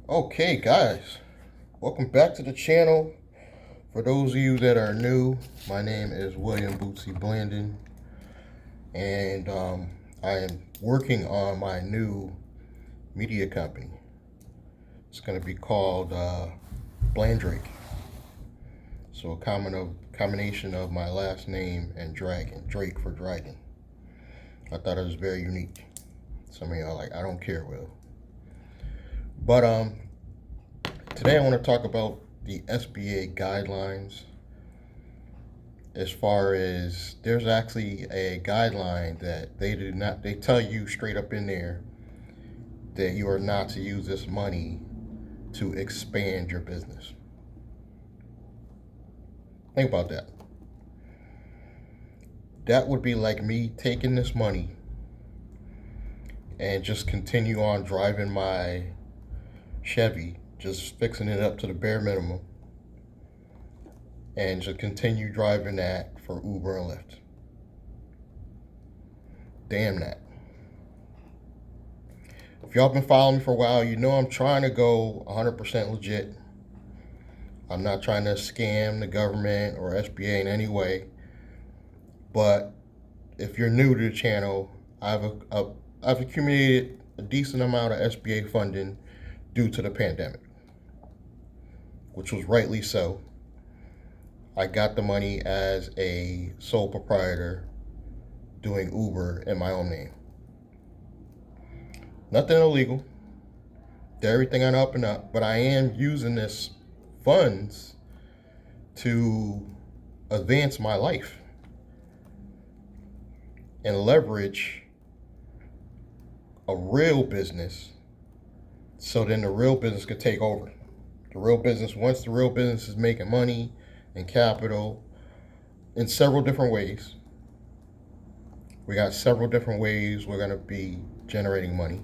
Okay, guys, welcome back to the channel. For those of you that are new, my name is William Bootsy Blandon, and I am working on my new media company. It's going to be called Blandrake. So a combination of my last name and dragon, Drake for dragon. I thought it was very unique. Some of y'all like, I don't care, Will. But today I want to talk about the SBA guidelines. As far as there's actually a guideline that they tell you straight up in there that you are not to use this money to expand your business. Think about that. That would be like me taking this money and just continue on driving my Chevy, just fixing it up to the bare minimum, and just continue driving that for Uber and Lyft. Damn that. If y'all been following me for a while, you know I'm trying to go 100% legit. I'm not trying to scam the government or SBA in any way. But if you're new to the channel, I've accumulated a decent amount of SBA funding due to the pandemic, which was rightly so. I got the money as a sole proprietor doing Uber in my own name. Nothing illegal. Did everything on up and up, but I am using this funds to advance my life and leverage a real business so then the real business could take over. The real business, once the real business is making money and capital in several different ways. We got several different ways we're going to be generating money.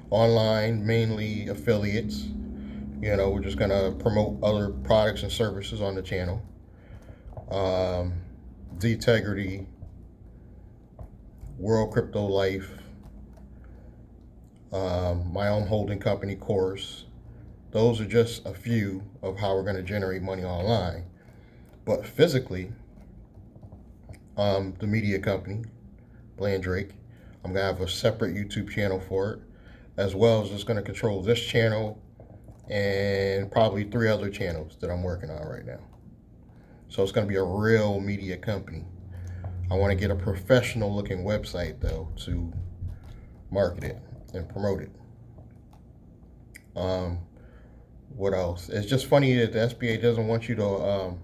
Online, mainly affiliates. We're just going to promote other products and services on the channel. Integrity, World Crypto Life, my own holding company course. Those are just a few of how we're going to generate money online. But physically, the media company, Blandrake, I'm going to have a separate YouTube channel for it, as well as just going to control this channel and probably 3 other channels that I'm working on right now. So it's going to be a real media company. I want to get a professional looking website though to market it and promote it. What else? It's just funny that the SBA doesn't want you to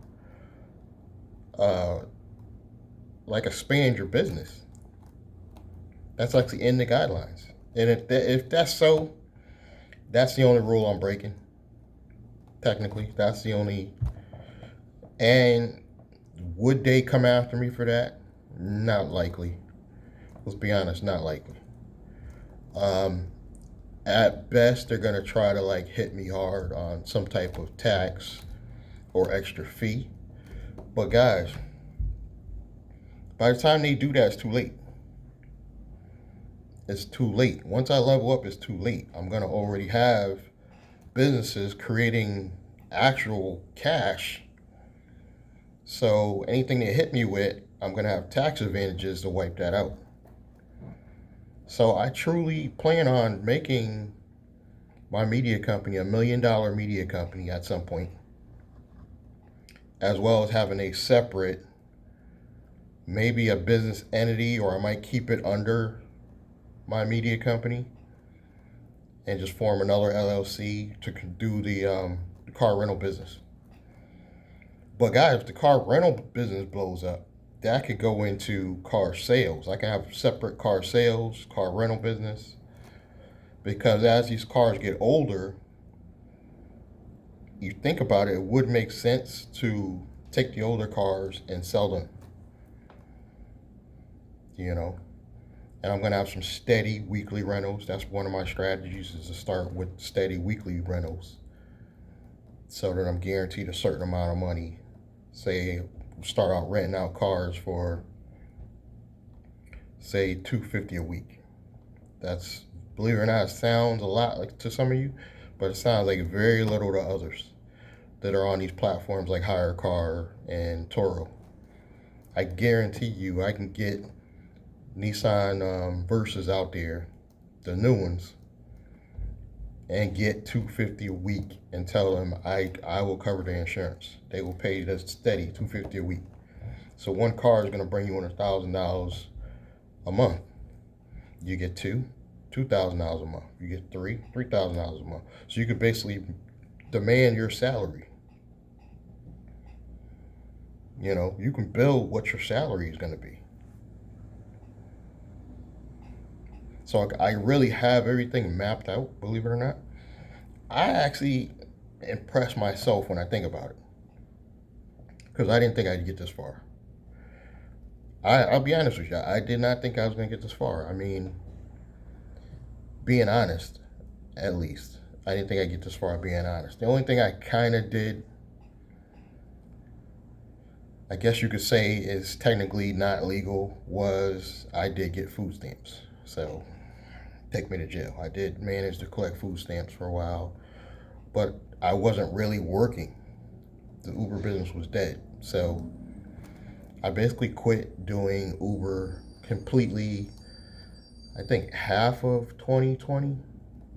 expand your business. That's actually in the guidelines. And if that's so, that's the only rule I'm breaking. Technically, that's the only. And would they come after me for that? Not likely. Let's be honest, not likely. At best, they're gonna try to hit me hard on some type of tax or extra fee. But guys, by the time they do that, it's too late. It's too late. Once I level up, it's too late. I'm gonna already have businesses creating actual cash. So anything they hit me with, I'm gonna have tax advantages to wipe that out. So I truly plan on making my media company $1 million media company at some point, as well as having a separate, maybe a business entity, or I might keep it under my media company and just form another LLC to do the car rental business. But guys, if the car rental business blows up, that could go into car sales. I can have separate car sales, car rental business, because as these cars get older, you think about it, it would make sense to take the older cars and sell them. And I'm going to have some steady weekly rentals. That's one of my strategies, is to start with steady weekly rentals so that I'm guaranteed a certain amount of money. Say, start out renting out cars for, say, $250 a week. That's, believe it or not, it sounds a lot to some of you, but it sounds like very little to others that are on these platforms like Hire Car and Toro. I guarantee you I can get Nissan Versas out there, the new ones, and get $250 a week and tell them I will cover the insurance. They will pay the steady $250 a week. So one car is going to bring you in $1,000 a month. You get $2,000 a month. You get $3,000 a month. So you could basically demand your salary. You know, you can build what your salary is going to be. So I really have everything mapped out, believe it or not. I actually impress myself when I think about it, because I didn't think I'd get this far. I'll be honest with you. I did not think I was going to get this far. I mean, being honest, at least. I didn't think I'd get this far being honest. The only thing I kind of did, I guess you could say, is technically not legal, was I did get food stamps. So, take me to jail. I did manage to collect food stamps for a while, but I wasn't really working. The Uber business was dead. So, I basically quit doing Uber completely, I think half of 2020,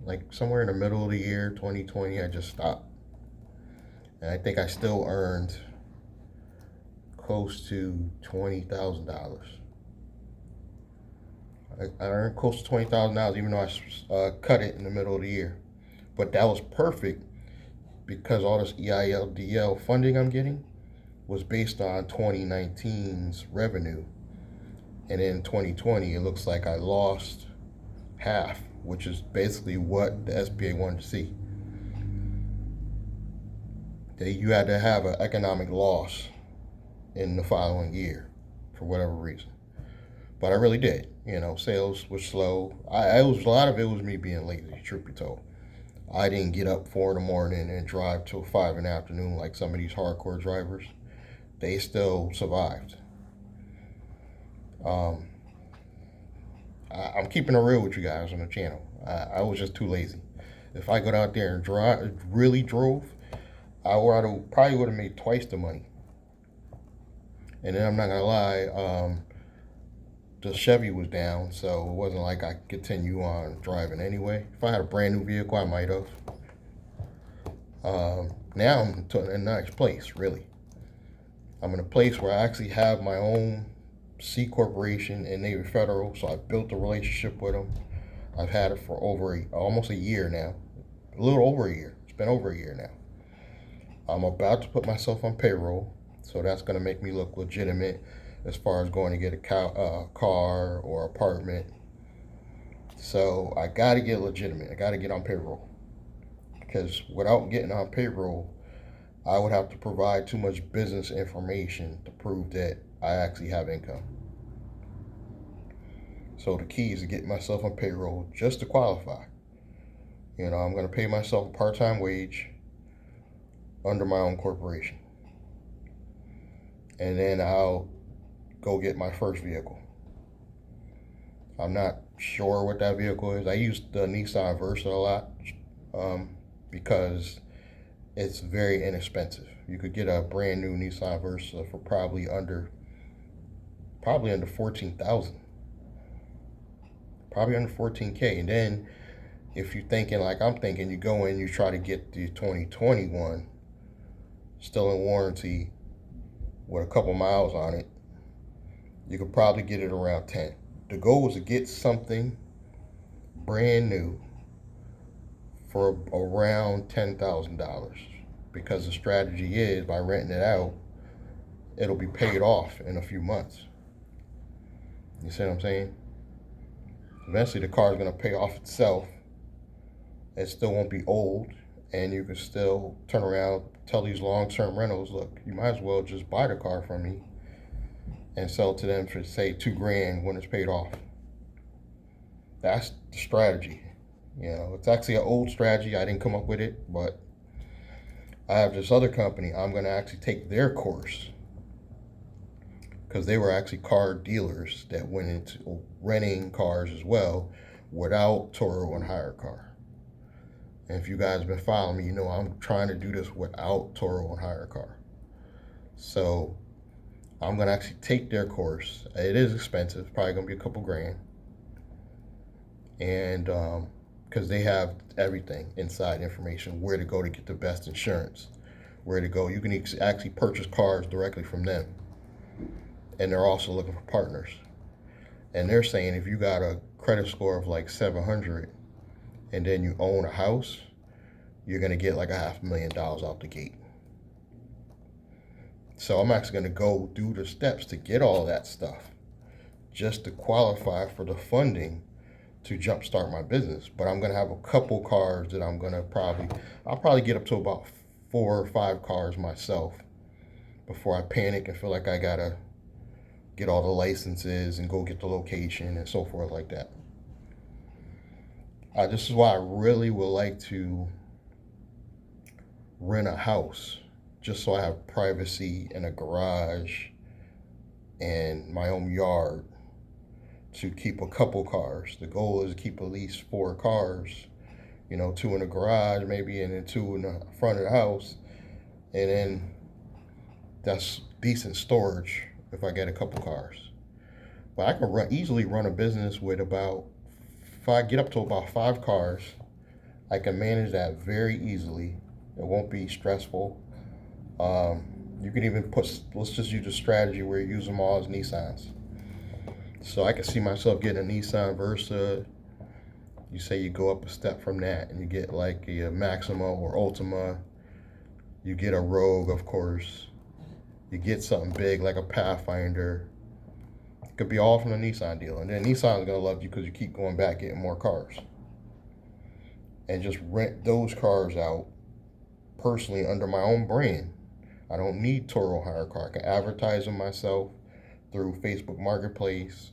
like somewhere in the middle of the year, 2020, I just stopped. And I think I still earned close to $20,000. I earned close to $20,000 even though I cut it in the middle of the year. But that was perfect because all this EILDL funding I'm getting was based on 2019's revenue. And in 2020, it looks like I lost half, which is basically what the SBA wanted to see. That you had to have an economic loss in the following year for whatever reason. But I really did. You know, sales was slow. A lot of it was me being lazy, truth be told. I didn't get up 4 in the morning and drive till 5 in the afternoon like some of these hardcore drivers. They still survived. I'm keeping it real with you guys on the channel. I was just too lazy. If I got out there and really drove, I probably would have made twice the money. And then I'm not gonna lie, the Chevy was down, so it wasn't like I could continue on driving anyway. If I had a brand new vehicle, I might have. Now I'm in a nice place, really. I'm in a place where I actually have my own C corporation in Navy Federal, so I built a relationship with them. I've had it for almost a year now, a little over a year. It's been over a year now. I'm about to put myself on payroll, so that's going to make me look legitimate as far as going to get a car or apartment. So I got to get legitimate. I got to get on payroll, because without getting on payroll, I would have to provide too much business information to prove that I actually have income. So the key is to get myself on payroll just to qualify. You know, I'm going to pay myself a part-time wage under my own corporation. And then I'll go get my first vehicle. I'm not sure what that vehicle is. I use the Nissan Versa a lot because it's very inexpensive. You could get a brand new Nissan Versa for probably under 14,000. Probably under 14K. And then if you're thinking like I'm thinking, you go in, you try to get the 2021 still in warranty with a couple miles on it, you could probably get it around 10. The goal is to get something brand new for around $10,000, because the strategy is by renting it out, it'll be paid off in a few months. You see what I'm saying? Eventually the car is going to pay off itself. It still won't be old, and you can still turn around, tell these long-term rentals, look, you might as well just buy the car from me and sell it to them for, say, $2,000 when it's paid off. That's the strategy. You know, it's actually an old strategy. I didn't come up with it, but I have this other company. I'm going to actually take their course, because they were actually car dealers that went into renting cars as well without Toro and Hire Car. And if you guys have been following me, you know I'm trying to do this without Toro and hire a car. So I'm gonna actually take their course. It is expensive, probably gonna be a couple grand, and because they have everything inside information, where to go to get the best insurance, where to go. You can actually purchase cars directly from them, and they're also looking for partners. And they're saying if you got a credit score of like 700, and then you own a house, you're gonna get like $500,000 out the gate. So I'm actually gonna go do the steps to get all that stuff, just to qualify for the funding to jumpstart my business. But I'm gonna have a couple cars that I'll probably get up to about 4 or 5 cars myself before I panic and feel like I gotta get all the licenses and go get the location and so forth like that. This is why I really would like to rent a house, just so I have privacy and a garage and my own yard to keep a couple cars. The goal is to keep at least 4 cars, 2 in the garage maybe, and then 2 in the front of the house. And then that's decent storage if I get a couple cars. But I can easily run a business with if I get up to about 5 cars, I can manage that very easily. It won't be stressful. You can even let's just use a strategy where you use them all as Nissans. So I can see myself getting a Nissan Versa. You say you go up a step from that and you get like a Maxima or Ultima. You get a Rogue, of course. You get something big like a Pathfinder. It could be all from the Nissan deal. And then Nissan's gonna love you because you keep going back getting more cars. And just rent those cars out personally under my own brand. I don't need Toro hire car. I can advertise them myself through Facebook Marketplace,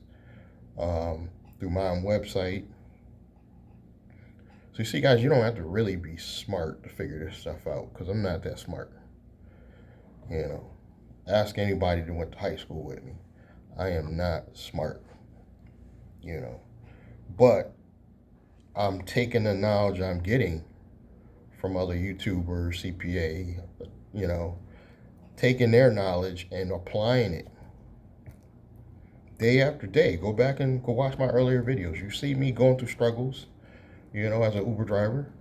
through my own website. So you see, guys, you don't have to really be smart to figure this stuff out, because I'm not that smart. Ask anybody that went to high school with me. I am not smart, But I'm taking the knowledge I'm getting from other YouTubers, CPA, taking their knowledge and applying it day after day. Go back and go watch my earlier videos. You see me going through struggles, as an Uber driver.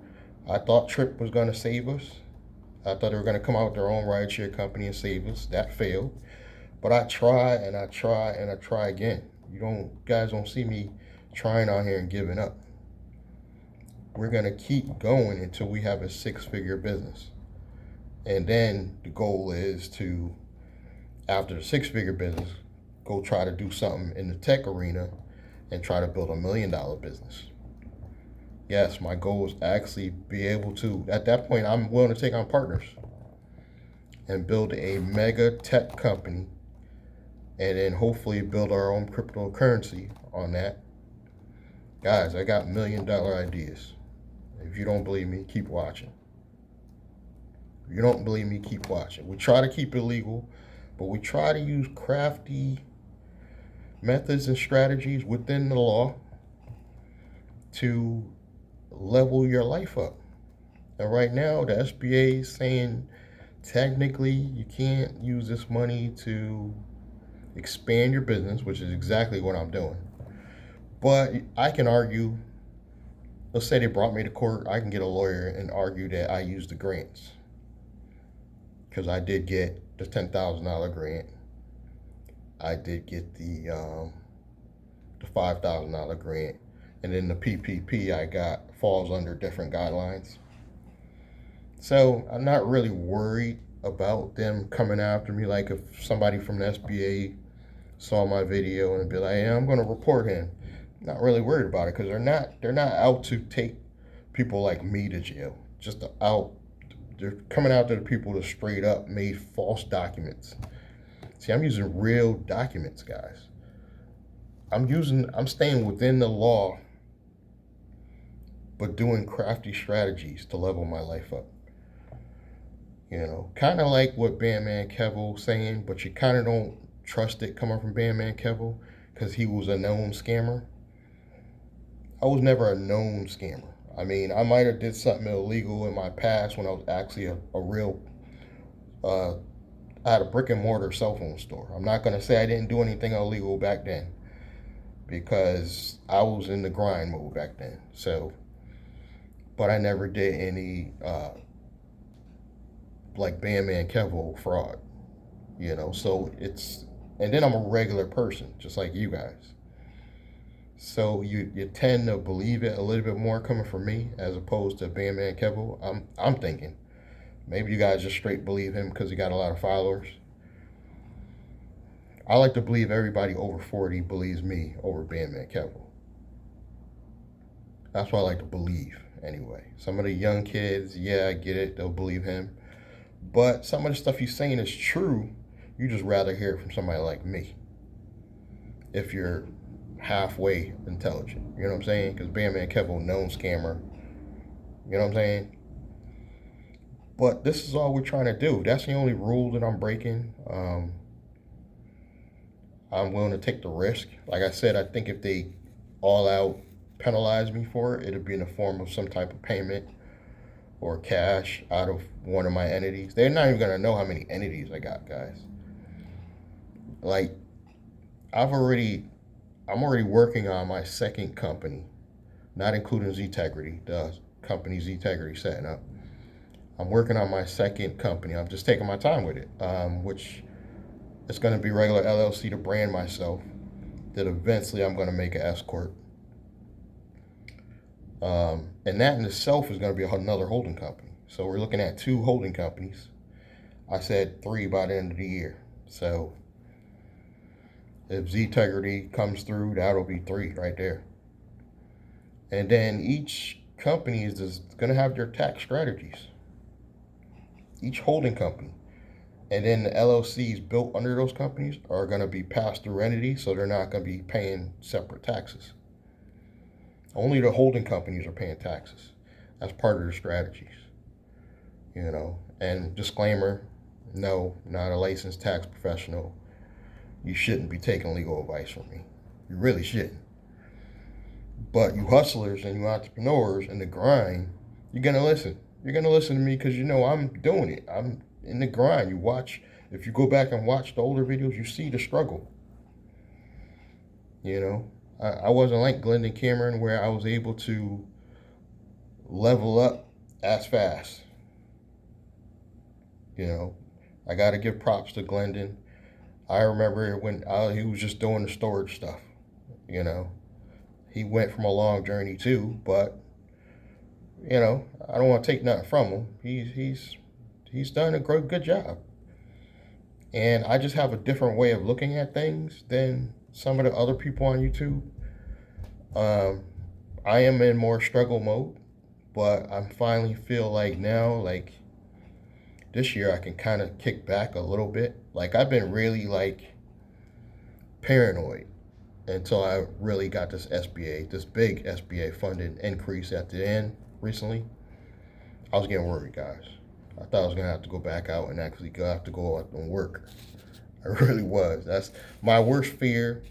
I thought Trip was going to save us. I thought they were going to come out with their own rideshare company and save us. That failed. But I try and I try and I try again. Guys don't see me trying out here and giving up. We're going to keep going until we have a 6-figure business. And then the goal is to, after the 6-figure business, go try to do something in the tech arena and try to build $1 million business. Yes, my goal is actually be able to, at that point, I'm willing to take on partners and build a mega tech company, and then hopefully build our own cryptocurrency on that. Guys, I got $1 million ideas. If you don't believe me, keep watching. If you don't believe me, keep watching. We try to keep it legal, but we try to use crafty methods and strategies within the law to level your life up. And right now, the SBA is saying technically you can't use this money to expand your business, which is exactly what I'm doing. But I can argue, let's say they brought me to court, I can get a lawyer and argue that I used the grants, because I did get the $10,000 grant. I did get the $5,000 grant, and then the PPP I got falls under different guidelines. So I'm not really worried about them coming after me. Like if somebody from the SBA saw my video and be like, "Hey, I'm going to report him," I'm not really worried about it, because they're not out to take people like me to jail. They're coming after the people that straight up made false documents. See, I'm using real documents, guys. I'm staying within the law, but doing crafty strategies to level my life up. Kind of like what Bandman Kevo saying, but you kind of don't trust it coming from Bandman Kevo, because he was a known scammer. I was never a known scammer. I mean, I might have did something illegal in my past when I was actually a real, uh, I had a brick and mortar cell phone store. I'm not going to say I didn't do anything illegal back then because I was in the grind mode back then. So, but I never did any like Bandman Kevo fraud, you know. So it's, and then I'm a regular person, just like you guys. So you tend to believe it a little bit more coming from me as opposed to Bandman Kevo. I'm thinking maybe you guys just straight believe him because he got a lot of followers. I like to believe everybody over 40 believes me over Bandman Kevo. That's what I like to believe anyway. Some of the young kids, yeah, I get it, they'll believe him. But some of the stuff he's saying is true. You just rather hear it from somebody like me. If you're halfway intelligent, you know what I'm saying? Because Bandman Kevo, known scammer, you know what I'm saying? But this is all we're trying to do. That's the only rule that I'm breaking. I'm willing to take the risk. Like I said, I think if they all out penalize me for it, it'll be in the form of some type of payment or cash out of one of my entities. They're not even gonna know how many entities I got, guys. Like, I'm already working on my second company, not including Ztegrity, the company Ztegrity setting up. I'm working on my second company. I'm just taking my time with it, which it's going to be regular LLC to brand myself. That eventually I'm going to make an S corp, and that in itself is going to be another holding company. So we're looking at 2 holding companies. I said 3 by the end of the year. So if Ztegrity comes through, that'll be 3 right there. And then each company is just going to have their tax strategies. Each holding company. And then the LLCs built under those companies are going to be pass-through entities, so they're not going to be paying separate taxes. Only the holding companies are paying taxes. That's part of the strategies, you know. And disclaimer, no, not a licensed tax professional. You shouldn't be taking legal advice from me. You really shouldn't. But you hustlers and you entrepreneurs in the grind, you're going to listen. You're going to listen to me because you know I'm doing it. I'm in the grind. You watch, if you go back and watch the older videos, you see the struggle. You know, I wasn't like Glendon Cameron where I was able to level up as fast. You know, I got to give props to Glendon. I remember when he was just doing the storage stuff. You know, he went from a long journey too, but you know, I don't want to take nothing from him. He's done a good job. And I just have a different way of looking at things than some of the other people on YouTube. I am in more struggle mode, but I finally feel like now, like this year, I can kind of kick back a little bit. Like I've been really like paranoid until I really got this SBA, this big SBA funding increase at the end recently. I was getting worried, guys. I thought I was gonna have to go back out and actually have to go out and work. I really was. That's my worst fear,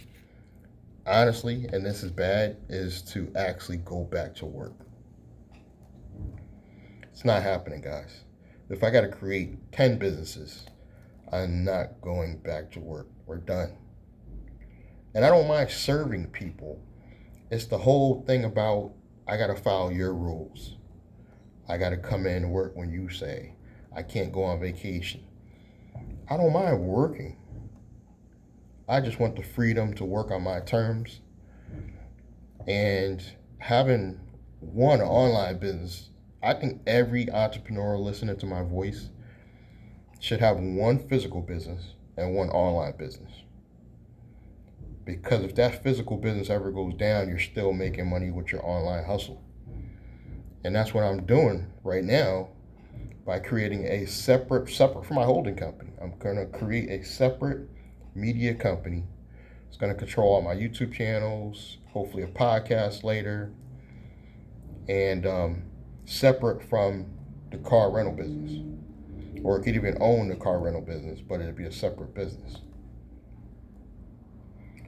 honestly, and this is bad, is to actually go back to work. It's not happening, guys. If I gotta create 10 businesses, I'm not going back to work. We're done. And I don't mind serving people. It's the whole thing about I gotta follow your rules. I got to come in and work when you say. I can't go on vacation. I don't mind working. I just want the freedom to work on my terms. And having one online business, I think every entrepreneur listening to my voice should have one physical business and one online business. Because if that physical business ever goes down, you're still making money with your online hustle. And that's what I'm doing right now by creating a separate from my holding company. I'm going to create a separate media company. It's going to control all my YouTube channels, hopefully a podcast later, and separate from the car rental business. Or it could even own the car rental business, but it'd be a separate business.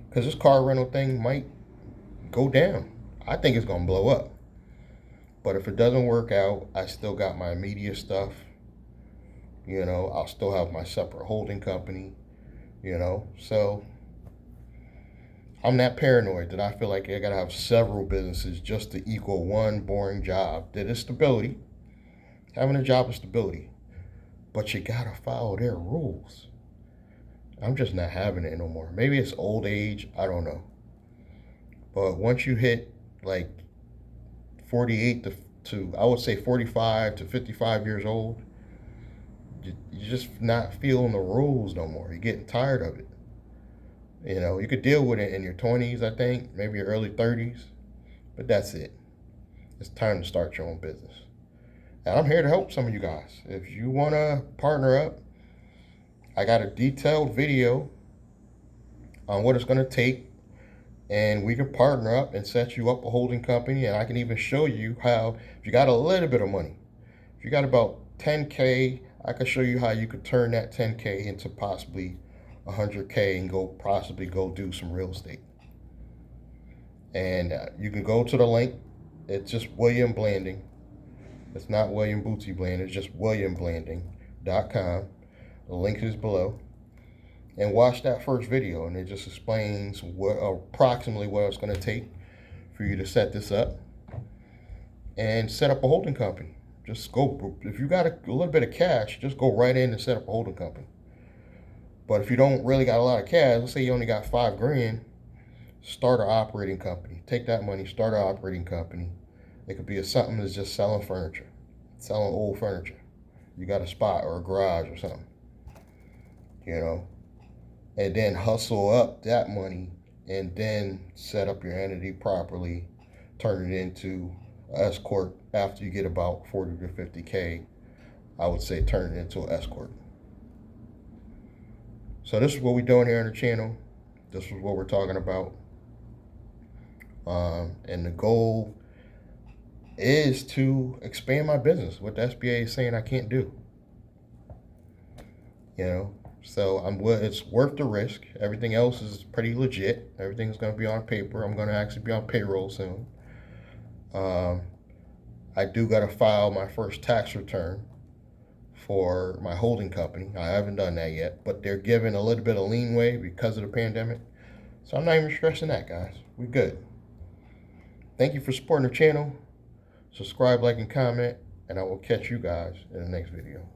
Because this car rental thing might go down. I think it's going to blow up. But if it doesn't work out, I still got my media stuff. I'll still have my separate holding company, So I'm that paranoid that I feel like I gotta have several businesses just to equal one boring job that is stability. Having a job is stability. But you gotta follow their rules. I'm just not having it no more. Maybe it's old age, I don't know. But once you hit like 48 to I would say 45 to 55 years old, you're just not feeling the rules no more. You're getting tired of it. You could deal with it in your 20s, I think, maybe your early 30s, but that's it. It's time to start your own business. And I'm here to help some of you guys. If you want to partner up, I got a detailed video on what it's going to take, and we can partner up and set you up a holding company. And I can even show you how, if you got a little bit of money, if you got about 10K, I can show you how you could turn that 10K into possibly 100K and possibly go do some real estate. And you can go to the link. It's just William Blanding. It's not William Bootsy Blanding. It's just WilliamBlanding.com. The link is below. And watch that first video, and it just explains approximately what it's going to take for you to set this up and set up a holding company. Just go, if you got a little bit of cash, just go right in and set up a holding company. But if you don't really got a lot of cash, let's say you only got $5,000, start an operating company. Take that money, start an operating company. It could be something that's just selling furniture, selling old furniture. You got a spot or a garage or something, and then hustle up that money and then set up your entity properly, turn it into an S Corp after you get about 40 to 50K. I would say turn it into an S Corp. So this is what we're doing here on the channel. This is what we're talking about. And the goal is to expand my business, what the SBA is saying I can't do. So it's worth the risk. Everything else is pretty legit. Everything's going to be on paper. I'm going to actually be on payroll soon. I do got to file my first tax return for my holding company. I haven't done that yet, but they're giving a little bit of leeway because of the pandemic. So I'm not even stressing that, guys. We're good. Thank you for supporting the channel. Subscribe, like, and comment, and I will catch you guys in the next video.